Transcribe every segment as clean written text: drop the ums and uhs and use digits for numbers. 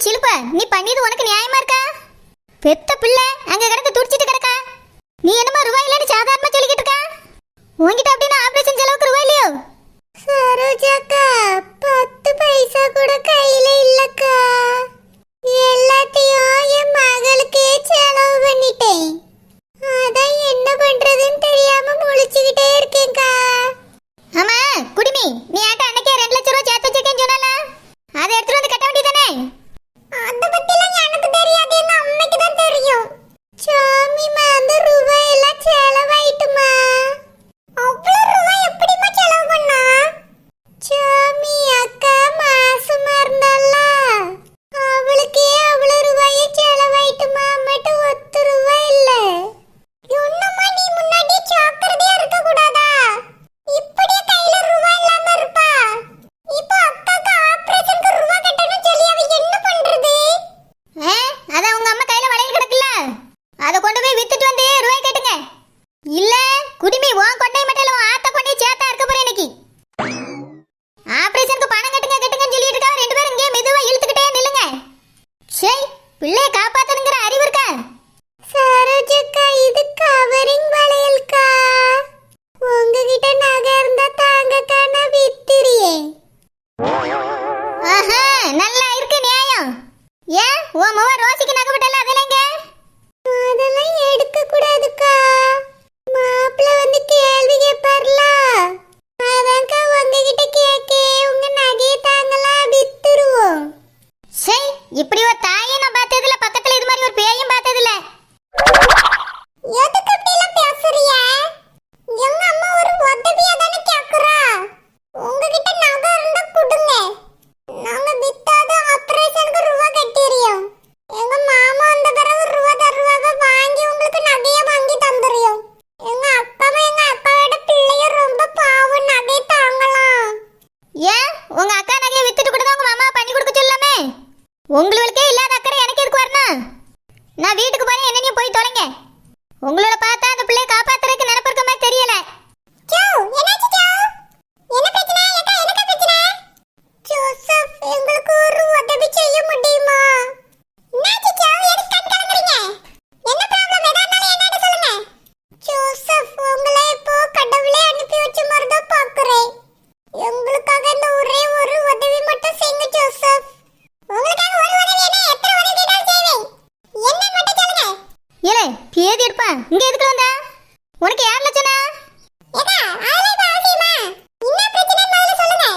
சிலுப்ப நீ பண்ணியது உனக்கு நியாயமா இருக்கா? பெத்த பிள்ளை அங்க கிடந்து துடிச்சிட்டு கிடக்கா, நீ என்னமா ரூபாய் இல்லன்னு சாதாரணமா சொல்லிக்கிட்டு இருக்கா? உன்கிட்ட அப்படின்னா ஆபரேஷன் செலவுக்கு ரூபாய் இல்லையோ? சரோஜாக்கா 10 பைசா கூட கையில இல்லக்கா. எல்லாத்தையும் என் மகளுக்கே செலவு பண்ணிட்டேன். அதான் என்ன பண்றதுன்னு தெரியாம முழிச்சுக்கிட்டே இருக்கேன்க்கா. ஆமா குடிமி, நீ ஏன்டா அன்னைக்கே 2 லட்சம் ரூபாய் சேர்த்து வச்சிருக்கேன்னு சொன்னால அதை எடுத்துட்டு வந்து கட்ட வேண்டியதானே? அத பத்திலாம் எனக்கு தெரியாது, எங்க அம்மைக்கு தான் தெரியும். சாமிமா அந்த ரூபாய் எல்லாம் செலவாயிட்டுமா. அவ்வளவு ரூபாய் எப்படிமா செலவு பண்ணா? சாமி அக்கா மாசமா இருந்தால அவளுக்கே அவ்வளவு ரூபாயே செலவாயிட்டுமா. மட்டும் 1 ரூபாய் இல்ல. இன்னுமா நீ முன்னாடி ஜாக்கிரதையா இருக்க கூடாதா? இப்படியே கையில ரூபாய் இல்லாம இருப்பா. இப்போ அக்காக்கு ஆபரேஷனுக்கு ரூபாய் கட்டணும் சொல்லி அவ என்ன பண்றது? அத உங்க அம்மா கையில வளையல் கிடக்குல்ல, அதை கொண்டு போய் வித்துட்டு வந்து ரூபாய் கேட்டுங்க. இல்ல குடிமி உன் கொண்டை மட்டும் இல்ல, உன் ஆத்த கொண்டை சேத்தா இருக்க போற இன்னைக்கு. ஆபரேஷனுக்கு பணம் கட்டுங்க கட்டுங்கன்னு சொல்லிட்டு இருக்கா, 2 பேரும் இங்கே மெதுவா இழுத்துக்கிட்டே நில்லுங்க. சே, பிள்ளைய காப்பாத்தணுங்கிற அறிவு இருக்கா? சரோஜக்கா இது கவரிங் வளையல்க்கா. உங்ககிட்ட நகை இருந்தா தாங்கக்கா, நான் வித்துறியே. ஆஹா, நல்லா இருக்கு நியாயம். ஏன் உன் மவ ரோசிக்கு நகை விட்டல அதெல்லாம் எங்க? அதெல்லாம் எடுக்க கூடாதுக்கா. மாப்பிள்ள வந்து கேள்வி கேட்பார்ல, அதான்க்கா உங்ககிட்ட கேக்கே. உங்க நகையை தாங்களா, வித்துருவோம். சே, இப்படி ஒரு தாயை நான் பார்த்ததில்ல, பக்கத்துல இது மாதிரி ஒரு பேயும் பார்த்ததில்ல. எதுக்கு இப்படி எல்லாம் பேசுறிய? எங்க அம்மா ஒரு உதவியா தானே கேக்குறா. உங்ககிட்ட நகை இருந்தா கொடுங்க, நாங்க வித்தாத ஆபரேஷனுக்கு ரூபாய் கட்டிரியோம். எங்க மாமா அந்த பிறகு ரூபாய் தருவாங்க, வாங்கி உங்களுக்கு நகைய வாங்கி தந்துறியோம். எங்க அக்காவும் எங்க அக்காவோட பிள்ளையும் ரொம்ப பாவம், நகை தாங்கலாம். ஏன் உங்க அக்கா நகையை வித்துட்டு கூட உங்க மாமா பண்ணி கொடுக்க சொல்லாமே? உங்களுக்கே இல்லாத அக்கறை எனக்கு எதுக்கு வரணும்? நான் வீட்டுக்கு போறேன், என்னையும் போய் தொலைங்க. உங்களோட பார்த்தா அந்த பிள்ளையை காப்பாத்துறதுக்கு நினைப்பு இருக்க மாதிரி தெரியல. என்னாச்சு என்ன பிரச்சனை? அக்கா என்ன பிரச்சனை? ஜோசப் எங்களுக்கு ஒரு உதவி செய்ய முடியுமா? என்னாச்சு எதுக்கு கலங்குறீங்க? என்ன ப்ராப்ளம்? எதானாலும் என்னன்னு சொல்லுங்க. ஜோசப் உங்களை இப்போ கடவுளே அனுப்பி வச்ச மாதிரி தான் பார்க்கிறேன். எங்களுக்காக இந்த ஒரே ஒரு உதவி மட்டும் செய்யுங்க ஜோசப். உங்களுக்காக ஒரு உதவி என்ன, எத்தனை உதவி கேட்டாலும் செய்வேன். என்னன்னு மட்டும் சொல்லுங்க. ஏலே பேதி எடுப்பா, இங்க எதுக்கு வந்தா? உனக்கு யார் லட்சணா? ஏக்கா ஆளே பாவீமா, என்ன பிரச்சனை முதல்ல சொல்லுங்க.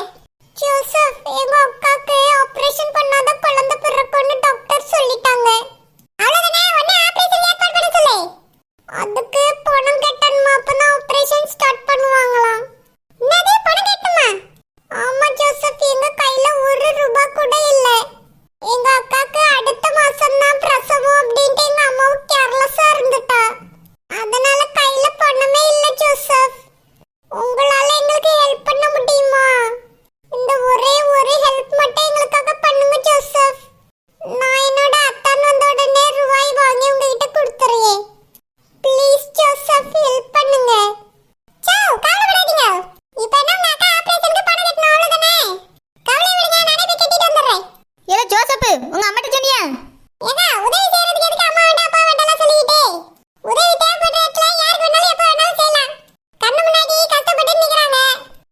ஜோசப் எங்க அக்காக்கு ஆபரேஷன் பண்ணாத குழந்தை பிறக்கும்னு டாக்டர் சொல்லிட்டாங்க. அவ்வளவுதானே, உடனே ஆபரேஷன் ஏற்பாடு பண்ண சொல்லு. அதுக்கு பணம் கட்டணுமா, அப்பதான் ஆபரேஷன் ஸ்டார்ட் பண்ணுவாங்களாம். என்னது பணம் கட்டணுமா? ஆமா ஜோசப், எங்க கையில 1 ரூபாய் கூட இல்ல. எங்க அக்காக்கு அடுத்த மாசம் தான் பிரசவம் அப்படின்ட்டு எங்க அம்மாவும் கேர்லெஸ்ஸா இருந்துட்டா. அதனால கையில பணமே இல்ல ஜோசப். உங்களால எங்களுக்கு ஹெல்ப் பண்ண முடியுமா? இந்த ஒரே ஒரு ஹெல்ப் மட்டும் எங்களுக்காக பண்ணுங்க ஜோசப். நான் என்னோட அத்தான் வந்த உடனே ரூபாய் வாங்கி உங்ககிட்ட கொடுத்துறேன். ப்ளீஸ் ஜோசப் ஹெல்ப் பண்ணுங்க. கவலைப்படாதீங்க. இப்போ என்ன உங்க அக்கா ஆபரேஷனுக்கு பணம் கட்டணும், அவ்வளவுதானே? கவலை விடுங்க, நானே போய் கட்டிட்டு வந்துடுறேன். ஏலே ஜோசப், உங்க அம்மாட்ட சொன்னியா? ஏங்க உதவி செய்யறதுக்கு எதுக்கு அம்மா வேண்டாம் அப்பா வேண்டாம் சொல்லிட்டே? உதவி தேவைப்படுற இடத்துல யாருக்கு வேணாலும் எப்ப வேணாலும் செய்யலாம். கண்ணு முன்னாடி கஷ்டப்பட்டு நிக்கிறாங்க,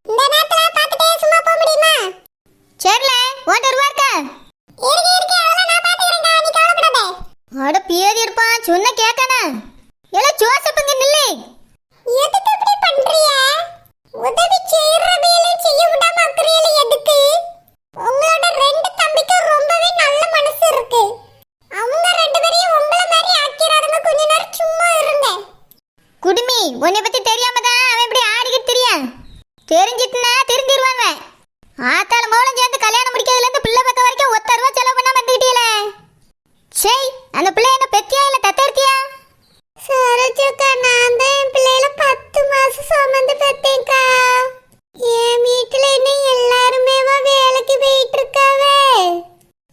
இந்த நேரத்துல பார்த்துட்டே சும்மா போக முடியுமா? சரில, உன்கிட்ட ரூபா இருக்கா? இருக்கு அதெல்லாம் நான் பாத்துக்கிறேன்டா, நீ கவலைப்படாத. அட பேதி எடுப்பா, சொன்ன கேட்கணா. ஏலே ஜோசப், இங்க நில்லு. எதுக்கு இப்படி பண்றீங்க? உதவி செய்யறதையில செய்ய விடாம அக்கறையில எதுக்கு? உங்களோட 2 தம்பிக்கும் ரொம்பவே நல்ல மனசு இருக்கு. அவங்க 2 பேரையும் உங்களை மாதிரி ஆக்கிறாருங்க. கொஞ்ச நேரம் சும்மா இருங்க. குடுமி, உன்னை பத்தி தெரியாம தான் அவன் இப்படி ஆடிக்கிட்டு தெரியான். தெரிஞ்சிட்டுனா தெரிஞ்சிருவான். ஆத்தால மோளம் சேர்ந்து கல்யாணம் முடிக்கிறதுல இருந்து பிள்ளை பக்கம் வரைக்கும் 1 ரூபா செலவு பண்ணாம வந்துக்கிட்டீங்களே. சே, அந்த பிள்ளை என்ன பெத்தியா இல்ல தத்தெடுத்தியா? சரோஜக்கா, நான் தான் என் பிள்ளையில 10 மாசம் சுமந்து பெத்தேன்க்கா. என் வீட்டுல என்ன எல்லாருமே வேலைக்கு போயிட்டு இருக்காவே.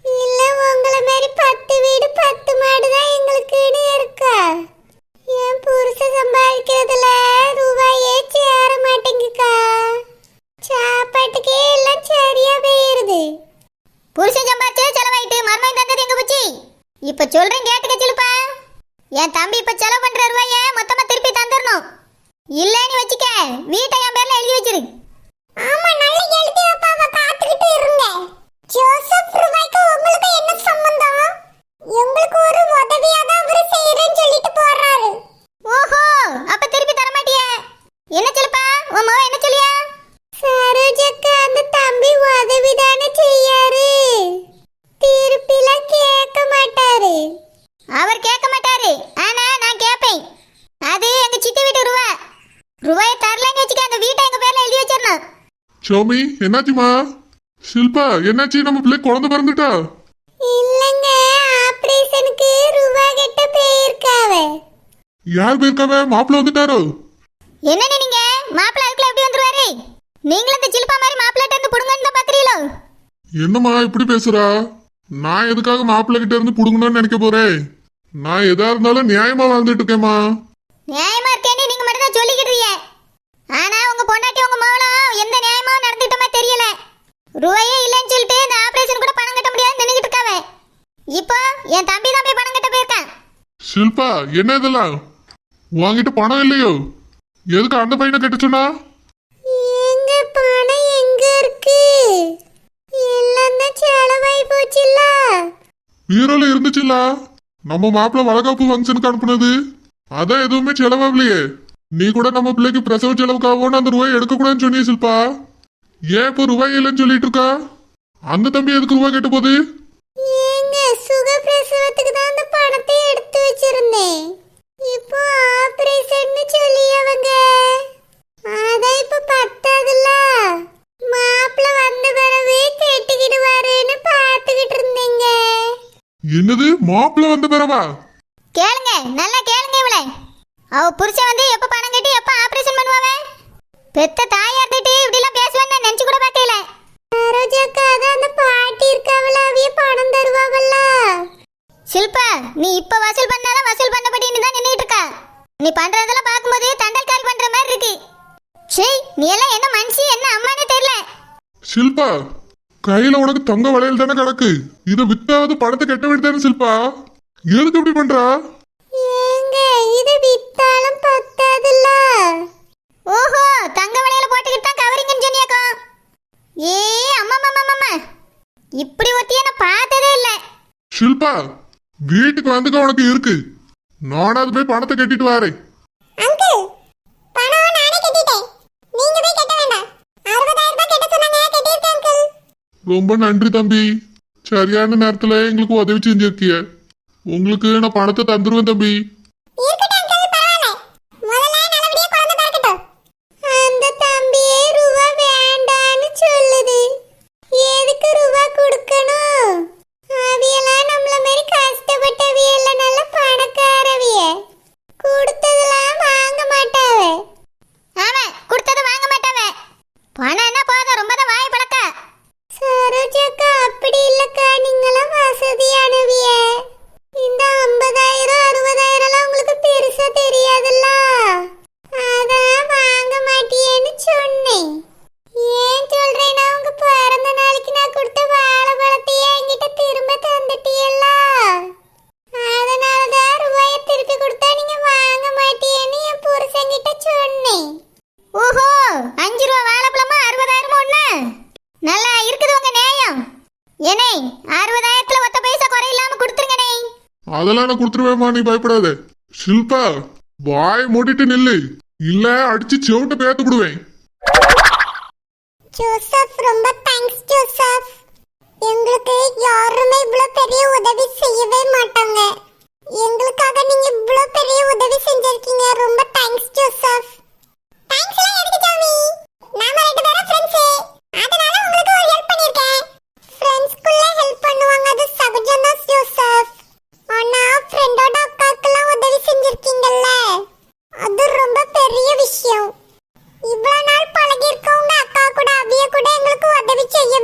இல்ல உங்களை மாதிரி 10 வீடு 10 மாடு தான் எங்களுக்குன்னு இருக்கா. என் புருஷன் சம்பாதிக்கிறதுல ரூபாயே சேர மாட்டேங்குக்கா. சாப்பாட்டுக்கே எல்லாம் சரியா போயிருது. புருஷன் சம்பாதிச்சே செலவாயிட்டு மர்மம் தந்தது இப்ப சொல்றேன் கேட்டுக்க சிலுப்பா. என் தம்பி இப்ப செலவு பண்ற ரூபாய மொத்தமா திருப்பி தந்துடணும். இல்லன்னு வச்சுக்க வீட்டை என் பேர்ல எழுதி வச்சிரு. ஆமா, நல்ல எழுதி வைப்பாவ, காத்துக்கிட்டு இருங்க. ஜோசப் ரூபாய்க்கு உங்களுக்கு என்ன சம்பந்தம்? உங்களுக்கு ஒரு உதவியா தான் அவரு செய்யறேன்னு சொல்லிட்டு போறாரு. ஓஹோ, அப்ப திருப்பி தர மாட்டியே. என்ன சிலுப்பா, உன் மகன் என்ன சொல்லியா? சரோஜக்கா, அந்த தம்பி உதவி தானே செய்யாரு, திருப்பிலாம் கேட்க மாட்டாரு. அவர் கேட்க மாட்டாரு, ஆனா நான் கேட்பேன். அது எங்க சித்தி வீட்டு ரூபாயை தரலன்னு வச்சுக்க அந்த வீட்டை எங்க பேர்ல எழுதி வச்சிடணும். சௌமி, என்னாச்சுமா? ஷில்பா, என்னாச்சு? நம்ம பிள்ளை குழந்தை பிறந்துட்டா? இல்லங்க, ஆபரேஷனுக்கு ரூபா கட்ட போயிருக்காவ. யார் போயிருக்காவ? மாப்பிள்ள வந்துட்டாரோ? என்னன்னு நீங்க மாப்பிள்ள அதுக்குள்ள எப்படி வந்துருவாரு? நீங்களும் இந்த சிலுப்பா மாதிரி மாப்பிள்ளைட்ட இருந்து புடுங்கன்னு தான் பாக்குறீங்களோ? என்னம்மா இப்படி பேசுறா? நான் எதுக்காக மாப்பிள்ளை கிட்ட இருந்து புடுங்கணும்னு நினைக்க போறேன்? நான் எதா இருந்தாலும் நியாயமா வாழ்ந்துட்டு இருக்கேம்மா. நியாயமா இருக்கேன்னு நீங்க மட்டும் தான் சொல்லிக்கிட்டீங்க. ஆனா உங்க பொண்டாட்டி உங்க மகளும் எந்த நியாயமாவும் நடந்துட்டோமா தெரியல. ரூபாயே இல்லைன்னு சொல்லிட்டு இந்த ஆபரேஷன் கூட பணம் கட்ட முடியாதுன்னு நினைக்கிட்டு இருக்காவ. இப்போ என் தம்பி தான் போய் பணம் கட்ட போயிருக்கான். ஷில்பா, என்ன இதெல்லாம்? உன்கிட்ட பணம் இல்லையோ? எதுக்கு அந்த பையனை கட்ட சொன்னா? எங்க பணம் எங்க இருக்கு? எல்லாம் தான் செலவாய் போச்சுல்ல. பீரோல இருந்துச்சுல்ல, நம்ம மாப்பிள்ள வளகாப்பு ஃபங்க்ஷனுக்கு அனுப்புனது. அதான் எதுவுமே செலவாகலையே. நீ கூட நம்ம பிள்ளைக்கு பிரசவ செலவுக்காகவும் அந்த ரூபாய் எடுக்க கூடாதுன்னு சொன்னிய ஷில்பா. ஏன் இப்போ ரூபாய் இல்லைன்னு சொல்லிட்டு இருக்கா? அந்த தம்பி எதுக்கு ரூபாய் கேட்ட போது? ஏங்க, சுகப்பிரசவத்துக்கு தான் அந்த பணத்தை எடுத்து வச்சிருந்தேன். இப்போ ஆபரேஷன்னு சொல்லி அவங்க அதான் இப்ப பத்தாதுல்ல. மாப்பிள்ள வந்த பிறகு கெட்டிக்கிடுவாருன்னு பார்த்துக்கிட்டு இருந்தீங்க. என்னது, மாப்பிள்ள வந்த பிறவா? கேளுங்க, நல்லா கேளுங்க. இவளை அவ புருஷன் வந்து எப்ப பணம் கட்டி எப்ப ஆபரேஷன் பண்ணுவாவே? பெத்த தாயா இருந்துட்டு இப்படி எல்லாம் பேசுவேன்னு நான் நினைச்சு கூட பார்க்கல. சரோஜாக்கா, அதான் அந்த பாட்டி இருக்காவல, அவிய பணம் தருவாவல்ல. ஷில்பா, நீ இப்ப வசூல் பண்ணாலும் வசூல் பண்ணபடின்னு தான் நின்னுட்டு இருக்கா. நீ பண்றதெல்லாம் பார்க்கும்போது தண்டல்காரி பண்ற மாதிரி இருக்கு. சரி, நீ எல்லாம் என்ன மனுஷி என்ன அம்மானே தெரியல. ஷில்பா, கையில உனக்கு தங்க வளையல் தானே கிடக்கு. இதை வித்தாவது பணத்தை கட்ட வேண்டியதானே ஷில்பா? எதுக்கு இப்படி பண்றா? ஏங்க, இது வித்தாலும் பத்தாதுல்ல. ஓஹோ, தங்க வளையல போட்டுக்கிட்டு தான் கவரிங்கன்னு சொன்னியாக்கோ. ஏ அம்மா அம்மா அம்மா, இப்படி ஒத்திய நான் பார்த்ததே இல்லை. ஷில்பா, வீட்டுக்கு வந்துக்க உனக்கு இருக்கு. நானாவது போய் பணத்தை கட்டிட்டு வரேன். அங்கிள், பணம் நானே கட்டிட்டேன், நீங்க போய் கட்ட வேண்டாம். 60,000 ரூபாய் கட்ட சொன்னாங்க, கட்டியிருக்கேன் அங்கிள். ரொம்ப நன்றி தம்பி. சரியான நேரத்துல எங்களுக்கு உதவி செஞ்சிருக்கிய. உங்களுக்கு நான் பணத்தை தந்துருவேன் தம்பி. இருக்கட்டும் அங்கிள், பரவாயில்ல. முதல்ல நல்லபடியா குழந்தை பிறக்கட்டும். அந்த தம்பியே ரூபா வேண்டான்னு சொல்லுது. எதுக்கு ரூபா கொடுக்கணும்? அவியெல்லாம் நம்மள மாதிரி கஷ்டப்பட்டவியல்ல, நல்ல பணக்காரவிய. கொடுத்ததெல்லாம் வாங்க மாட்டாவே. ஆமா, கொடுத்தது வாங்க மாட்டாவே. பணம் என்ன போதும், ரொம்ப தான் வாய் பழக்க. சரோஜாக்கா, அப்படி இல்லக்கா, நீங்களாம் வசதியானவிய. இந்த 50,000 60,000 எல்லாம் உங்களுக்கு பெருசா தெரியாதுல்ல. அதான் வாங்க மாட்டியேன்னு சொன்னேன். ஏன் சொல்றேன்னா, உங்க பிறந்த நாளைக்கு நான் கொடுத்த வாழைப்பழத்தையே என்கிட்ட திரும்ப தந்துட்டியல்ல. அதனாலதான் ரூபாயை திருப்பி கொடுத்தா நீங்க வாங்க மாட்டியேன்னு என் புருஷன்கிட்ட சொன்னேன். ஓஹோ, 5 ரூபா வாழைப்பழமா 60,000 ஒண்ணு? நல்லா இருக்குது உங்க நியாயம். ஏனே, 60,000த்துல ஒத்த பைசா குறை இல்லாம கொடுத்துருங்கனே. அதெல்லாம் நான் கொடுத்துருவேம்மா, நீ பயப்படாத. ஷில்பா, வாய் மூடிட்டு நில்லு, இல்ல அடிச்சு செவிட்ட பேத்து விடுவேன். ஜோசப், ரொம்ப தேங்க்ஸ் ஜோசப். எங்களுக்கு யாருமே இவ்வளவு பெரிய உதவி செய்யவே மாட்டாங்க. எங்களுக்காக நீங்க இவ்வளவு பெரிய உதவி செஞ்சிருக்கீங்க. ரொம்ப தேங்க்ஸ் ஜோசப். தேங்க்ஸ் எல்லாம் எதுக்கு ஜாமி? நாம ரெண்டு பேரும் ஃப்ரெண்ட்ஸ். அதனால உங்களுக்கு ஒரு ஹெல்ப் பண்ணிருக்கேன். ஃப்ரெண்ட்ஸ்க்குள்ள ஹெல்ப் பண்ணுவாங்க, அது சகஜம் தான் ஜோசப். ஆனா ஃப்ரெண்டோட அக்காக்கெல்லாம் உதவி செஞ்சிருக்கீங்கல்ல, அது ரொம்ப பெரிய விஷயம். இவ்வளவு நாள் பழகி இருக்கவங்க அக்கா கூட அவிய கூட எங்களுக்கு உதவி செய்ய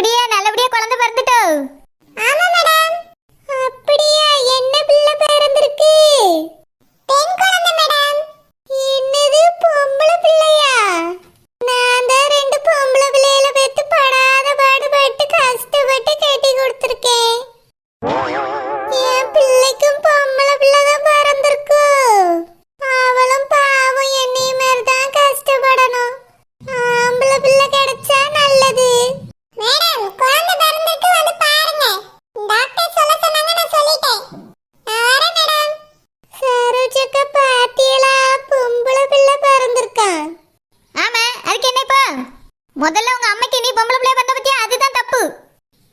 அப்படியே நல்லபடியா குழந்தை பிறந்துட்டோ? ஆமா மேடம். அப்படியா? என்ன பிள்ளை பிறந்திருக்கு? பெண் குழந்தை மேடம். என்னது, பொம்பளை பிள்ளையா? நான் தான் 2 பொம்பளை பிள்ளைகள பெத்து படாத பாடுபட்டு கஷ்டப்பட்டு கட்டி கொடுத்துருக்கேன். என் பிள்ளைக்கும் பொம்பளை பிள்ளை தான் பிறந்திருக்கு. அவளும் பாவம் என்னைய மாதிரி தான் கஷ்டப்படணும். ஆம்பளை பிள்ளை கிடைச்சா நல்லது. மேடம், குழந்தை பிறந்திருக்கு, வந்து பாருங்க. டாக்டர் சொல்ல சொன்னாங்க, நான் சொல்லிட்டேன். நான் வரேன் மேடம். சரோஜக்கா, பாத்தியலா? பொம்பளை பிள்ளை பிறந்திருக்கான். ஆமா, அதுக்கு என்ன இப்போ? முதல்ல உங்க அம்மைக்கு நீ பொம்பளை பிள்ளை பிறந்த பத்தியா? அதுதான் தப்பு.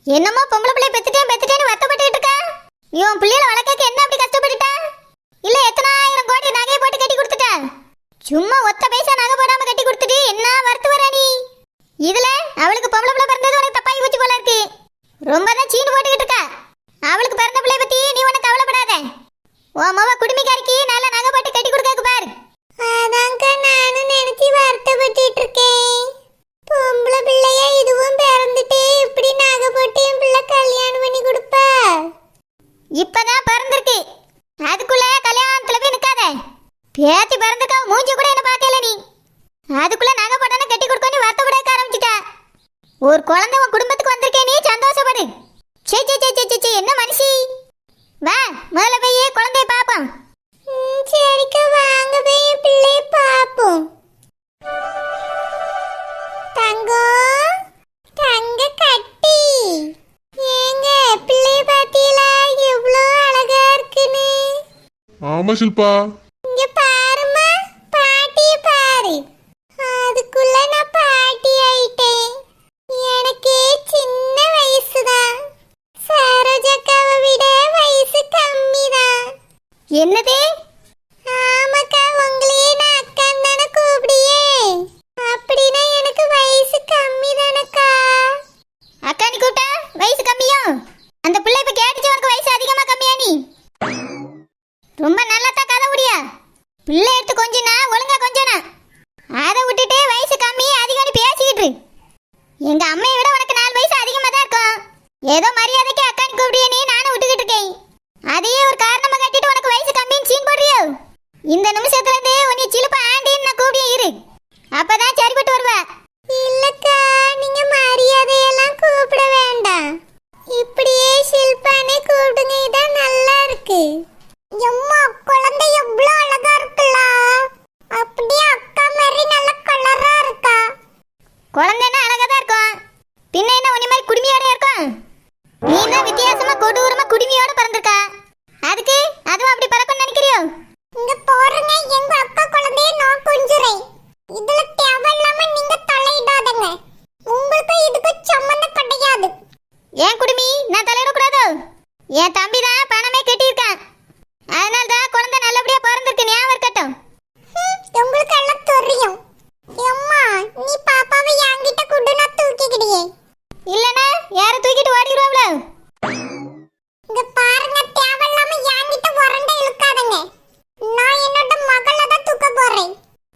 என்னமோ பொம்பளை பிள்ளை பெத்துட்டேன்னு வருத்தப்பட்டுட்டு இருக்கா. நீ உன் பிள்ளைகளை வளர்க்க என்ன அப்படி கஷ்டப்பட்டுட்டா? இல்ல எத்தனை ஆயிரம் கோடி நகையை போட்டு கட்டி கொடுத்துட்டா? சும்மா ஒத்த பைசா நகை போடாம கட்டி கொடுத்துட்டு என்ன வருத்து வர நீ? இதுல அவளுக்கு பொம்பளை பிள்ளை பிறந்தது உனக்கு தப்பாகி போச்சு போல இருக்கு. ரொம்ப தான் சீனு போட்டுக்கிட்டு இருக்கா. அவளுக்கு பிறந்த பிள்ளை பத்தி நீ உனக்கு கவலைப்படாத. உன் மவ குடுமிக்காரிக்கு நல்ல நகை போட்டு கட்டி கொடுக்க பாரு. அதான்க்கா நானும் நினைச்சு வருத்தப்பட்டு இருக்கேன். பொம்பளை பிள்ளையா இதுவும் பிறந்துட்டு இப்படி நகை போட்டு என் பிள்ளை கல்யாணம் பண்ணி கொடுப்பா? இப்பதான் பிறந்திருக்கு, அதுக்குள்ள கல்யாணத்துல போய் நிக்காத. பேத்தி பிறந்திருக்கா, மூஞ்சி கூட என்ன பார்க்கல நீ. அதுக்குள்ள நகை போட்டானே கட்டி கொடுக்கணும் வருத்தப்பட ஆரம்பிச்சிட்டா. ஒரு குழந்தை உன் குடும்பத்துக்கு வந்திருக்கே, நீ சந்தோஷப்படு. சே சே சே சே சே, என்ன மனுஷி. வா, முதல்ல போய் குழந்தைய பாப்போம். சரிக்கா, வாங்க போய் என் பிள்ளைய பாப்போம். தங்கம், தங்க கட்டி, ஏங்க பிள்ளைய பாத்தீங்களா? எவ்வளோ அழகா இருக்குன்னு. ஆமா ஷில்பா. இங்க பாருமா, பாட்டிய பாரு. அதுக்குள்ள நான் பாட்டி ஆயிட்டேன். எனக்கே சின்ன வயசுதான். சரோஜக்காவை விட வயசு கம்மிதான். என்னது? ஆமாக்கா, உங்களையே நான் அக்கான்னு தானே கூப்பிடியே. அப்படின்னா எனக்கு வயசு கம்மி தானக்கா. அக்கா நீ கூப்பிட்டா வயசு கம்மியா? அந்த பிள்ளை இப்ப கேட்டுச்சு உனக்கு வயசு அதிகமா கம்மியா? நீ ரொம்ப நல்லா தான் கதை முடியா. பிள்ளை எடுத்து கொஞ்சனா ஒழுங்கா கொஞ்சனா, அதை விட்டுட்டு வயசு கம்மி அதிகம்னு பேசிக்கிட்டு இரு. எங்க அம்மையை விட உனக்கு 4 வயசு அதிகமா தான் இருக்கும். ஏதோ மரியாதைக்கு அக்கான்னு கூப்பிடியே நீ, நானும் விட்டுக்கிட்டு இருக்கேன். அதையே ஒரு காரணமா கட்டிட்டு உனக்கு வயசு கம்மின்னு சீன் போடுறியோ? இந்த நிமிஷத்துல இருந்து உன்னை சிலுப்ப ஆண்டின்னு நான் கூப்பிடியே இரு, அப்பதான் சரிப்பட்டு வருவா. இல்லக்கா, நீங்க மரியாதையெல்லாம் கூப்பிட வேண்டாம். இப்படியே ஷில்பானே கூப்பிடுங்க, இதான் நல்லா இருக்கு. எம்மா, குழந்தை எவ்வளோ அழகா இருக்குல்ல. அப்படியே அக்கா மாதிரி நல்ல கலரா இருக்கா. குழந்தைன்னா அழகா தான் இருக்கும், பின்ன என்ன உன்னை மாதிரி குடுமையோட இருக்கும்? நீ தான் வித்தியாசமா கொடூரமா குடுமையோட பிறந்திருக்கா. அதுக்கு அதுவும் அப்படி பறக்கணும்னு நினைக்கிறியோ? இங்க போறங்க, எங்க அக்கா குழந்தைய நான் கொஞ்சுறேன். இதுல தேவையில்லாம நீங்க தலையிடாதங்க. உங்களுக்கு இதுக்கு சம்மந்தம் கிடையாது. ஏன் குடுமி, நான் தலையிடக்கூடாதோ? என் தம்பி தான் பணமே கட்டியிருக்கான், அதனால தான் குழந்தை நல்லபடியா பிறந்திருக்கு, ஞாபகம் இருக்கட்டும். உங்களுக்கு எல்லாம் தெரியும். அம்மா, நீ பாப்பாவை என்கிட்ட கொண்டு நான் தூக்கிக்கிடியே. இல்லனா யார தூக்கிட்டு ஓடிடுவாங்களோ? இங்க பாருங்க, தேவையில்லாம என்கிட்ட உரண்ட இழுக்காதங்க. நான் என்னோட மகளை தான் தூக்க போறேன்.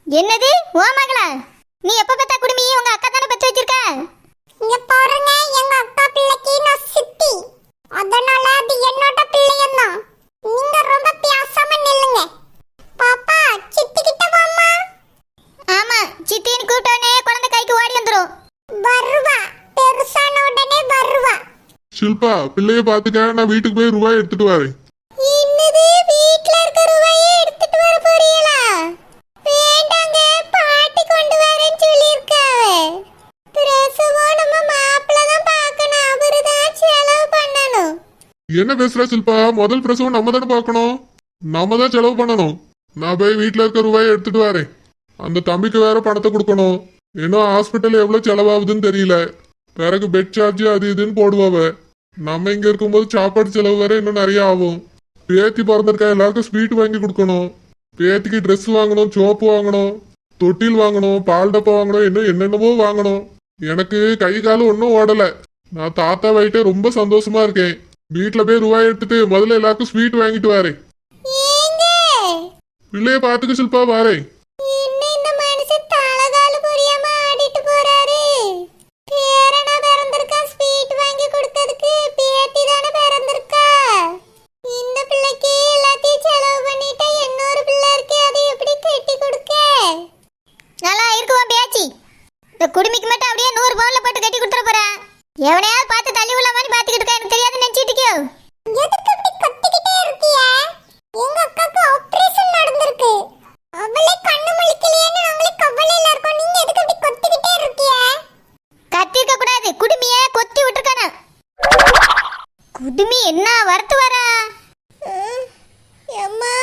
என்னது, ஓ மகளா? நீ எப்ப பார்த்தா குடுமி உங்க அக்கா தானே பெற்று வச்சிருக்க? இங்க பாருங்க, எங்க அக்கா பிள்ளைக்கு நான் சித்தி, அதனால அது என்னோட பிள்ளையம்தான். நீங்க ரொம்ப பேசாம நில்லுங்க. பாப்பா, சித்தி கிட்ட வாம்மா. ஆமா, சித்தின்னு கூப்பிட்டோனே குழந்தை கைக்கு ஓடி வந்துரும். வருவா, பெருசான உடனே வருவா. ஷில்பா, பிள்ளைய பாத்துக்க, நான் வீட்டுக்கு போய் ரூபாய் எடுத்துட்டு வரேன். என்னது, வீட்ல இருக்க ரூபாயை எடுத்துட்டு வர போறீங்களா? வேண்டாங்க, பாட்டி கொண்டு வரேன்னு சொல்லியிருக்காவே. பிரசவம் நம்ம மாப்பிள்ள தான் பார்க்கணும், அவரு தான் செலவு பண்ணணும். என்ன பேசுற ஷில்பா? முதல் பிரசவம் நம்ம தானே பார்க்கணும், நம்ம தான் செலவு பண்ணணும். நான் போய் வீட்டுல இருக்க ரூபாயை எடுத்துட்டு வரேன். அந்த தம்பிக்கு வேற பணத்தை கொடுக்கணும். இன்னும் ஹாஸ்பிட்டல் எவ்வளவு செலவாகுதுன்னு தெரியல. பிறகு பெட் சார்ஜ் அது இதுன்னு போடுவாவ. நம்ம இங்க இருக்கும்போது சாப்பாடு செலவு வேற இன்னும் நிறைய ஆகும். பேத்தி பிறந்திருக்கா, எல்லாருக்கும் ஸ்வீட் வாங்கி கொடுக்கணும். பேத்திக்கு ட்ரெஸ் வாங்கணும், சோப்பு வாங்கணும், தொட்டில் வாங்கணும், பால் டப்பா வாங்கணும், இன்னும் என்னென்னவோ வாங்கணும். எனக்கு கை காலம் ஒன்றும் ஓடல. நான் தாத்தா வாயிட்டே ரொம்ப சந்தோஷமா இருக்கேன். வீட்டுல போய் ரூபாய் எடுத்துட்டு முதல்ல எல்லாருக்கும் ஸ்வீட் வாங்கிட்டு வரேன். ஏங்க, பிள்ளைய பாத்துக்க ஷில்பா, வரேன். என்ன இந்த மனுஷன் தலகால புரியாம ஆடிட்டு போறாரு? பேரனா பிறந்திருக்கா, எவனையாவது பார்த்து தள்ளி உள்ள மாதிரி பார்த்துக்கிட்டு இருக்கா, எனக்கு தெரியாதுன்னு நினைச்சிட்டு இருக்கியோ? எதுக்கு இப்படி கத்திக்கிட்டே இருக்கிய? எங்க அக்காக்கு ஆபரேஷன் நடந்திருக்கு. அவளே கண்ணு முழிக்கலையேன்னு நாங்களே கவலையில இருக்கோம். நீங்க எதுக்கு இப்படி கத்திக்கிட்டே இருக்கிய? கத்திருக்க கூடாது, குடுமிய கொத்தி விட்டுருக்கானா. குடுமி என்ன வரத்து வரா? அம்மா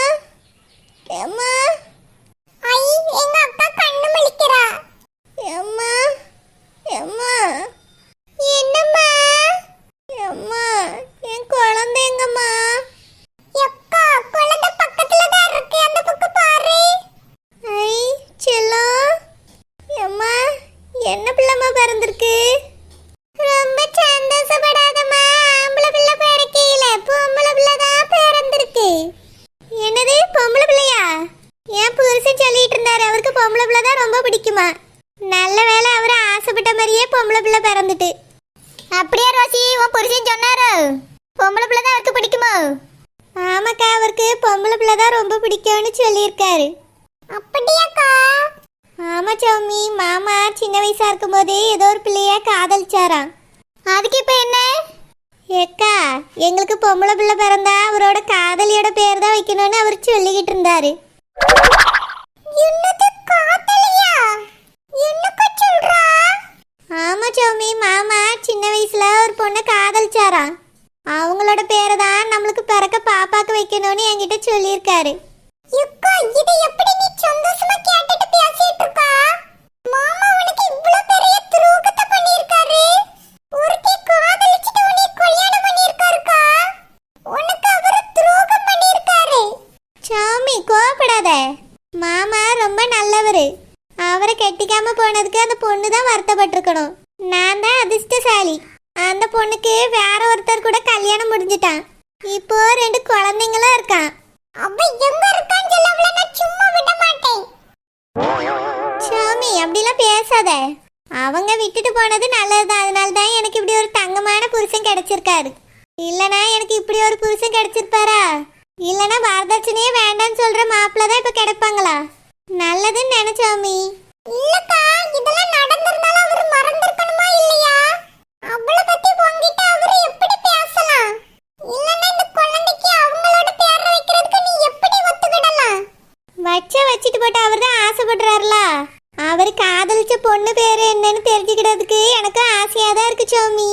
அம்மா ஐ எங்க அக்கா கண்ணு முழிக்கிறா. அம்மா அம்மா என்னம்மா? அம்மா என் குழந்தை எங்கம்மா? அக்கா குழந்தை பக்கத்துல தான் இருக்கு, அந்த பக்கம் பாரு. ஐ செல்லம். அம்மா என்ன பிள்ளைமா பிறந்திருக்கு? ரொம்ப சந்தோஷப்படாதம்மா, ஆம்பளை பிள்ளை பிறக்கையில பொம்பளை பிள்ளை தான் பிறந்திருக்கு. என்னது பொம்பளை பிள்ளையா? என் புருஷன் சொல்லிட்டு இருந்தாரு அவருக்கு பொம்பளை பிள்ளை தான் ரொம்ப பிடிக்குமா. நல்ல வேளை அவரு ஆசைப்பட்ட மாதிரியே பொம்பளை பிள்ளை பிறந்துட்டு. அப்படியே ரோசி, உன் புருஷன் சொன்னாரோ பொம்பளை பிள்ளை தான் அவருக்கு பிடிக்குமோ? ஆமாக்கா, அவருக்கு பொம்பளை பிள்ளை தான் ரொம்ப பிடிக்கும்னு சொல்லியிருக்காரு. அப்படியாக்கா? ஆமா சௌமி, மாமா சின்ன வயசா இருக்கும்போது ஏதோ ஒரு பிள்ளைய காதலிச்சாராம். அதுக்கு இப்ப என்ன? ஏக்கா எங்களுக்கு பொம்பளை பிள்ளை பிறந்தா அவரோட காதலியோட பேர் தான் வைக்கணும்னு அவர் சொல்லிக்கிட்டு இருந்தாரு. ஆமா சௌமி, மாமா சின்ன வயசுல ஒரு பொண்ணை காதலிச்சாராம். அவங்களோட பேரை தான் நம்மளுக்கு பிறக்க பாப்பாக்கு வைக்கணும்னு என்கிட்ட சொல்லியிருக்காரு. இதை எப்படி நீ சந்தோஷமா கேட்டுட்டு பேசிட்டு இருக்கா? மாமா உனக்கு இவ்ளோ பெரிய துரோகத்தை பண்ணிருக்காரு. ஒருத்தி காதலிச்சிட்டு உன்னை கல்யாணம் பண்ணிருக்காருக்கா. உனக்கு அவர் துரோகம் பண்ணிருக்காரு. சாமி கோபப்படாத, மாமா ரொம்ப நல்லவரு. அவரை கெட்டிக்காம போனதுக்கு அந்த பொண்ணு தான் வருத்தப்பட்டிருக்கணும். நான் தான் அதிர்ஷ்டசாலி. அந்த பொண்ணுக்கு வேற ஒருத்தர் கூட கல்யாணம் முடிஞ்சிட்டான். இப்போ 2 குழந்தைங்களும் இருக்கான். அவ எங்க இருக்கான்னு சொல்லவள நான் சும்மா விட மாட்டேன். சாமி அப்படிலாம் பேசாத. அவங்க விட்டுட்டு போனது நல்லதுதான். அதனால தான் எனக்கு இப்படி ஒரு தங்கமான புருஷன் கிடைச்சிருக்காரு. இல்லனா எனக்கு இப்படி ஒரு புருஷன் கிடைச்சிருப்பாரா? இல்லனா வரதட்சணையே வேண்டாம்னு சொல்ற மாப்பிள்ள தான் இப்ப கிடைப்பாங்களா? நல்லதுன்னு நினைச்சாமி. இல்லக்கா, இதெல்லாம் நடந்திருந்தாலும் அவர் மறந்திருக்கணுமா இல்லையா? அவளை பத்தி உன்கிட்ட அவர் எப்படி பேசலாம்? இல்லன்னா இந்த குழந்தைக்கு அவங்களோட பேரை வைக்கிறதுக்கு நீ எப்படி ஒத்துக்கிடலாம்? வச்சிட்டு போட்டு அவர் தான் ஆசைப்படுறாருல. அவர் காதலிச்ச பொண்ணு பேரு என்னன்னு தெரிஞ்சுக்கிறதுக்கு எனக்கு ஆசையா தான் இருக்கு சௌமி.